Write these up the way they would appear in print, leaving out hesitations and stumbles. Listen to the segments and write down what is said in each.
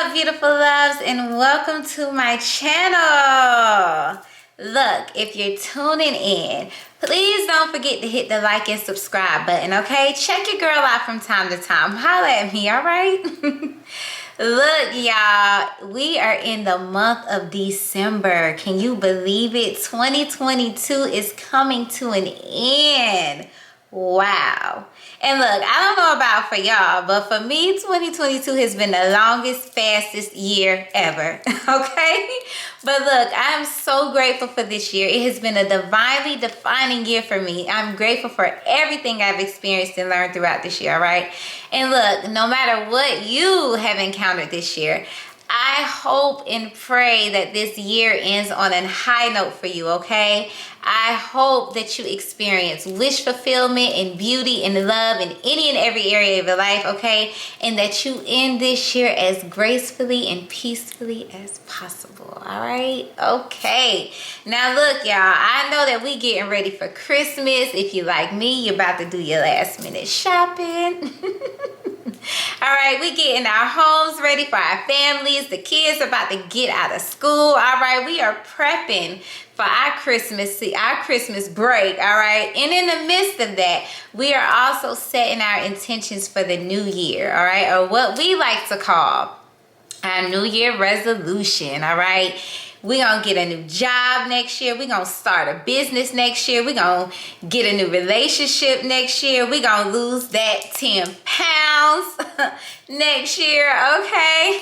up, beautiful loves, and welcome to my channel. Look, if you're tuning in, please don't forget to hit the like and subscribe button, okay? Check your girl out from time to time. Holla at me, all right? Look, y'all, we are in the month of December. Can you believe it? 2022 is coming to an end. Wow. And look, I don't know about for y'all, but for me, 2022 has been the longest, fastest year ever, okay? But look, I'm so grateful for this year. It has been a divinely defining year for me. I'm grateful for everything I've experienced and learned throughout this year, all right? And look, no matter what you have encountered this year, I hope and pray that this year ends on a high note for you, okay? I hope that you experience wish fulfillment and beauty and love in any and every area of your life, okay? And that you end this year as gracefully and peacefully as possible, all right? Okay. Now look, y'all, I know that we getting ready for Christmas. If you like me, you're about to do your last minute shopping. All right, we getting our homes ready for our families. The kids are about to get out of school. All right, we are prepping for our Christmas break. All right, and in the midst of that, we are also setting our intentions for the new year. All right, or what we like to call our New Year resolution. All right. We're going to get a new job next year. We're going to start a business next year. We're going to get a new relationship next year. We're going to lose that 10 pounds next year, okay?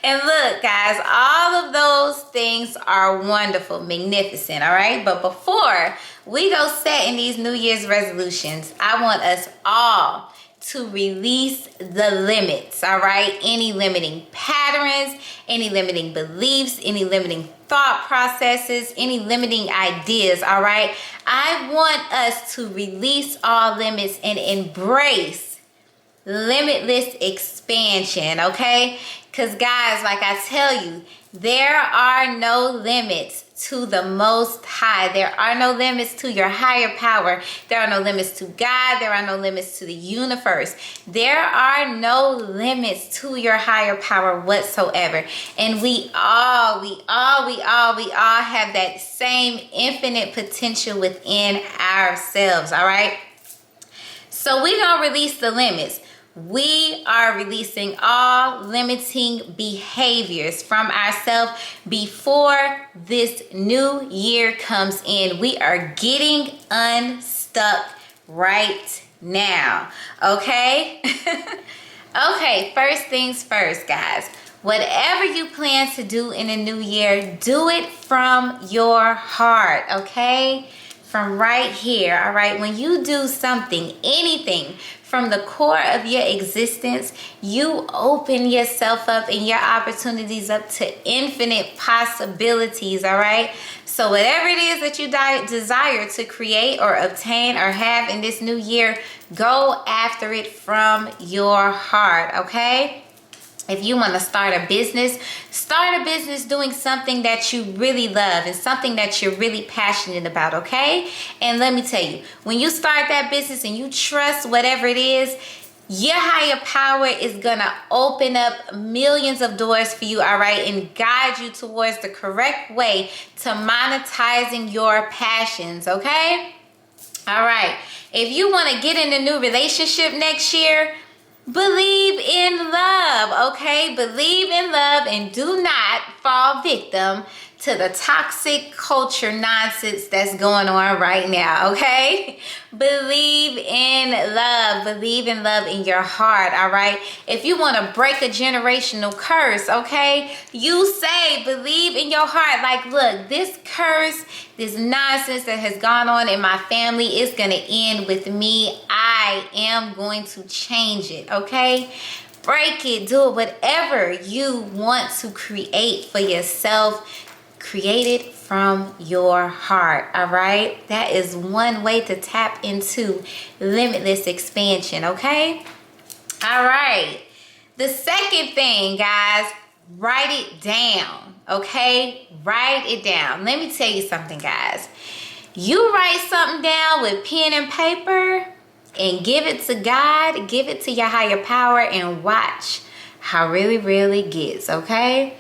And look, guys, all of those things are wonderful, magnificent, all right? But before we go setting these New Year's resolutions, I want us all to release the limits, all right? Any limiting patterns, any limiting beliefs, any limiting thought processes, any limiting ideas, all right? I want us to release all limits and embrace limitless expansion, okay? Because guys, like I tell you, there are no limits to the Most High. There are no limits to your higher power. There are no limits to God. There are no limits to the universe. There are no limits to your higher power whatsoever. And we all have that same infinite potential within ourselves, all right? So we're going to release the limits. We are releasing all limiting behaviors from ourselves before this new year comes in. We are getting unstuck right now, okay? Okay, first things first, guys. Whatever you plan to do in the new year, do it from your heart, okay? From right here, all right? When you do something, anything, from the core of your existence, you open yourself up and your opportunities up to infinite possibilities, all right? So whatever it is that you desire to create or obtain or have in this new year, go after it from your heart, okay? If you want to start a business doing something that you really love and something that you're really passionate about, okay? And let me tell you, when you start that business and you trust whatever it is, your higher power is going to open up millions of doors for you, all right? And guide you towards the correct way to monetizing your passions, okay? All right. If you want to get in a new relationship next year, believe in love, okay? Believe in love and do not fall victim to the toxic culture nonsense that's going on right now, okay? Believe in love. Believe in love in your heart, all right? If you want to break a generational curse, okay? You say, believe in your heart. Like, look, this curse, this nonsense that has gone on in my family is going to end with me. I am going to change it, okay? Break it, do it, whatever you want to create for yourself. Create it from your heart, all right? That is one way to tap into limitless expansion, okay? All right. The second thing, guys, write it down, okay? Write it down. Let me tell you something, guys. You write something down with pen and paper and give it to God, give it to your higher power, and watch how really, really gets, okay?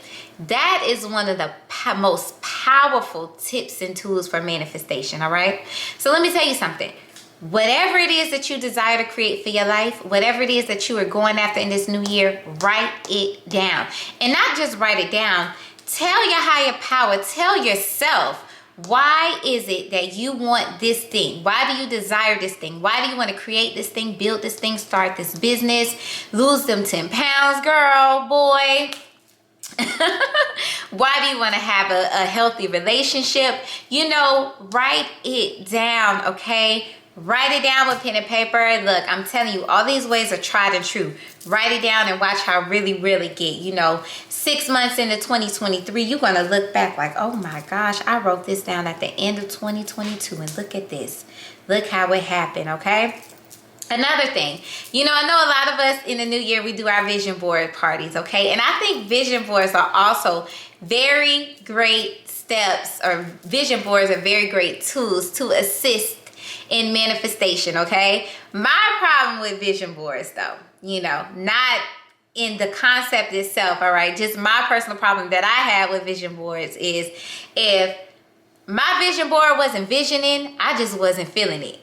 That is one of the most powerful tips and tools for manifestation, all right? So let me tell you something. Whatever it is that you desire to create for your life, whatever it is that you are going after in this new year, write it down. And not just write it down, tell your higher power, tell yourself, why is it that you want this thing? Why do you desire this thing? Why do you want to create this thing, build this thing, start this business, lose them 10 pounds, girl, boy? Why do you want to have a healthy relationship? You know, write it down, okay? Write it down with pen and paper. Look, I'm telling you, all these ways are tried and true. Write it down and watch how really, really get, you know, 6 months into 2023, you're going to look back like, oh my gosh, I wrote this down at the end of 2022 and look at this. Look how it happened, okay? Another thing, you know, I know a lot of us in the new year, we do our vision board parties, okay? And I think vision boards are also very great steps, or vision boards are very great tools to assist in manifestation, okay? My problem with vision boards though, you know, not in the concept itself, all right? Just my personal problem that I have with vision boards is if my vision board wasn't visioning, I just wasn't feeling it.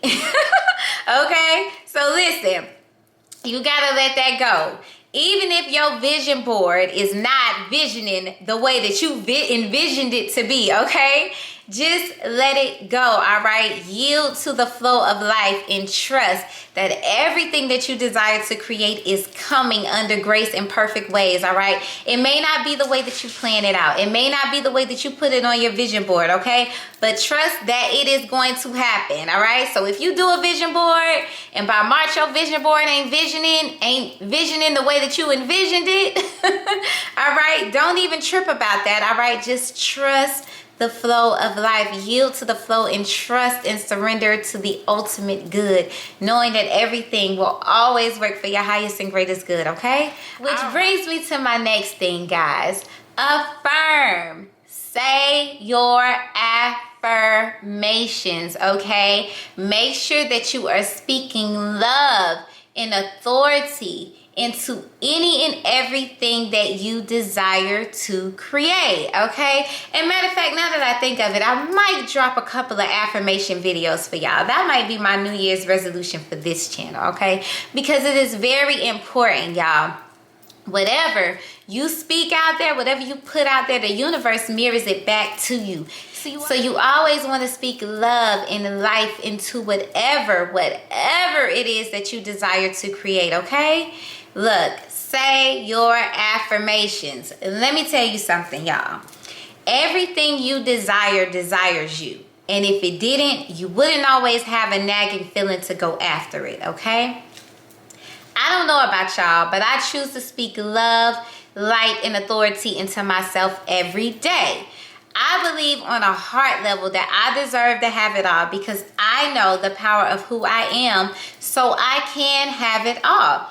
Okay? So listen, you gotta let that go. Even if your vision board is not visioning the way that you envisioned it to be, okay? Just let it go, all right? Yield to the flow of life and trust that everything that you desire to create is coming under grace and perfect ways, all right? It may not be the way that you plan it out. It may not be the way that you put it on your vision board, okay? But trust that it is going to happen, all right? So if you do a vision board and by March your vision board ain't visioning the way that you envisioned it, all right? Don't even trip about that, all right? Just trust the flow of life. Yield to the flow and trust and surrender to the ultimate good, knowing that everything will always work for your highest and greatest good, okay? Which brings me to my next thing, guys. Affirm. Say your affirmations, okay? Make sure that you are speaking love and authority into any and everything that you desire to create, okay? And matter of fact, now that I think of it, I might drop a couple of affirmation videos for y'all. That might be my New Year's resolution for this channel, okay? Because it is very important, y'all. Whatever you speak out there, whatever you put out there, the universe mirrors it back to you. So you always want to speak love and life into whatever it is that you desire to create, okay? Look, say your affirmations. Let me tell you something, y'all. Everything you desire desires you. And if it didn't, you wouldn't always have a nagging feeling to go after it, okay? I don't know about y'all, but I choose to speak love, light, and authority into myself every day. I believe on a heart level that I deserve to have it all because I know the power of who I am, so I can have it all.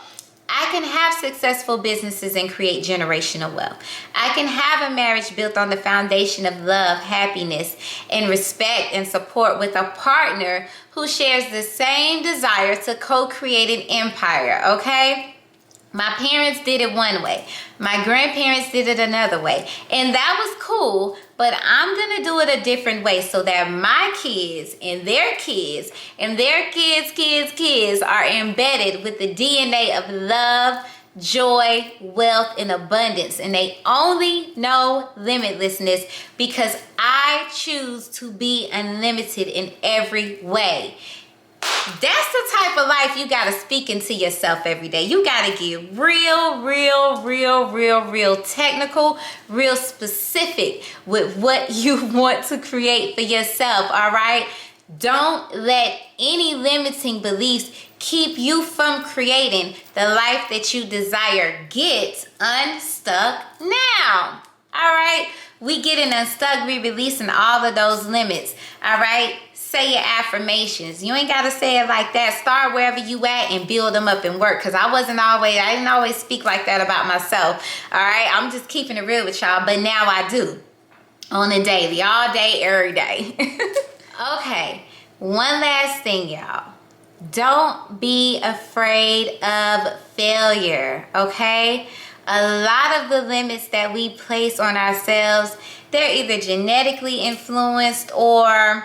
I can have successful businesses and create generational wealth. I can have a marriage built on the foundation of love, happiness, and respect and support with a partner who shares the same desire to co-create an empire, okay? My parents did it one way. My grandparents did it another way. And that was cool, but I'm going to do it a different way so that my kids and their kids and their kids are embedded with the DNA of love, joy, wealth, and abundance. And they only know limitlessness because I choose to be unlimited in every way. That's the type of life you got to speak into yourself every day. You got to get real technical, real specific with what you want to create for yourself, all right? Don't let any limiting beliefs keep you from creating the life that you desire. Get unstuck now, all right? We getting unstuck, we releasing all of those limits, all right? Say your affirmations. You ain't got to say it like that. Start wherever you at and build them up and work. Because I didn't always speak like that about myself. All right. I'm just keeping it real with y'all. But now I do. On a daily. All day, every day. Okay. One last thing, y'all. Don't be afraid of failure. Okay. A lot of the limits that we place on ourselves, they're either genetically influenced or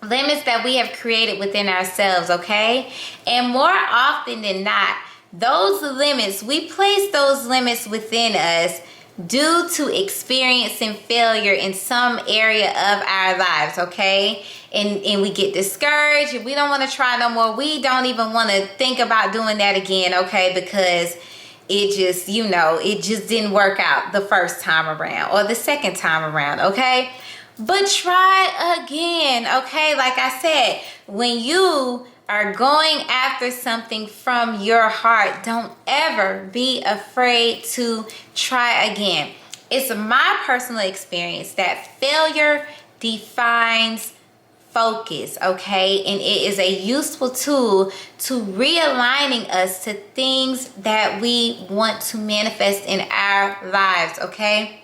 limits that we have created within ourselves, okay? And more often than not, those limits, we place those limits within us due to experiencing failure in some area of our lives, okay? And we get discouraged, and we don't want to try no more. We don't even want to think about doing that again, okay? Because it just, you know, it just didn't work out the first time around or the second time around, okay? But try again, okay? Like I said, when you are going after something from your heart, don't ever be afraid to try again. It's my personal experience that failure defines focus, okay? And it is a useful tool to realigning us to things that we want to manifest in our lives, okay?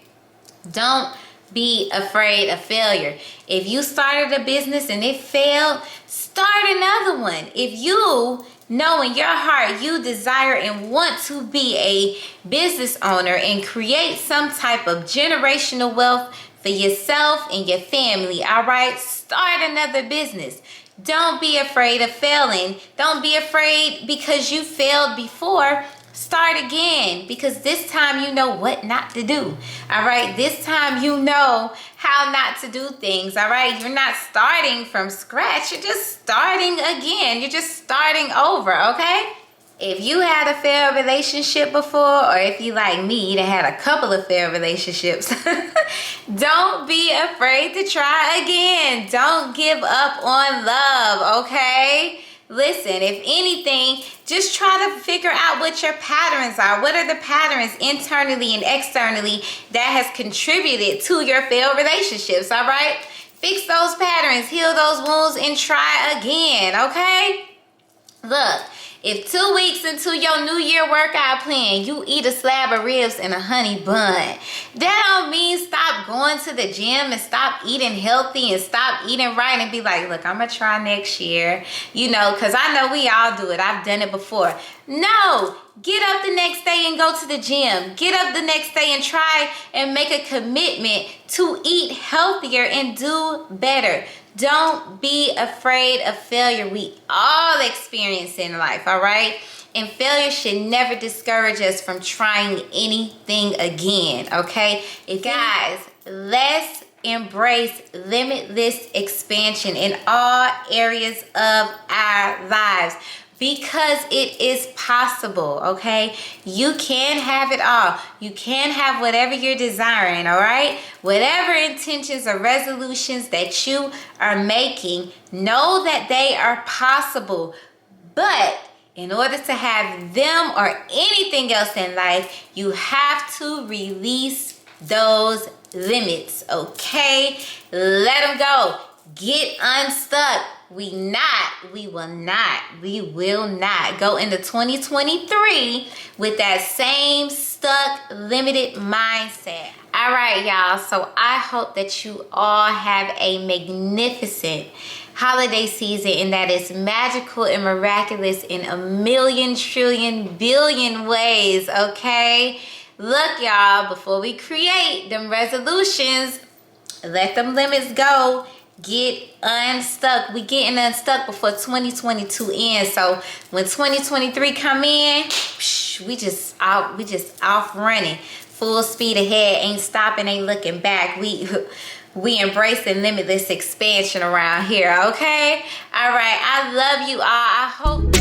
Don't be afraid of failure. If you started a business and it failed, start another one. If you know in your heart you desire and want to be a business owner and create some type of generational wealth for yourself and your family, all right, start another business. Don't be afraid of failing. Don't be afraid because you failed before. Start again, because this time you know what not to do, all right? This time you know how not to do things, all right? You're not starting from scratch. You're just starting again. You're just starting over, okay? If you had a failed relationship before, or if you like me, that had a couple of failed relationships, don't be afraid to try again. Don't give up on love, okay? Listen, if anything, just try to figure out what your patterns are. What are the patterns internally and externally that has contributed to your failed relationships, all right? Fix those patterns, heal those wounds, and try again, okay? Look, if 2 weeks into your New Year workout plan, you eat a slab of ribs and a honey bun, that don't mean stop going to the gym and stop eating healthy and stop eating right and be like, look, I'm going to try next year, you know, because I know we all do it. I've done it before. No, get up the next day and go to the gym. Get up the next day and try and make a commitment to eat healthier and do better. Don't be afraid of failure. We all experience in life, all right? And failure should never discourage us from trying anything again, okay? Guys, let's embrace limitless expansion in all areas of our lives. Because it is possible, okay? You can have it all. You can have whatever you're desiring, all right? Whatever intentions or resolutions that you are making, know that they are possible. But in order to have them or anything else in life, you have to release those limits, okay? Let them go. Get unstuck. We will not go into 2023 with that same stuck, limited mindset. All right, y'all. So I hope that you all have a magnificent holiday season and that is magical and miraculous in a million, trillion, billion ways, okay? Look, y'all, before we create them resolutions, let them limits go. Get unstuck. We getting unstuck before 2022 ends. So when 2023 come in, we just off running, full speed ahead, ain't stopping, ain't looking back. We embracing limitless expansion around here, okay? All right, I love you all. I hope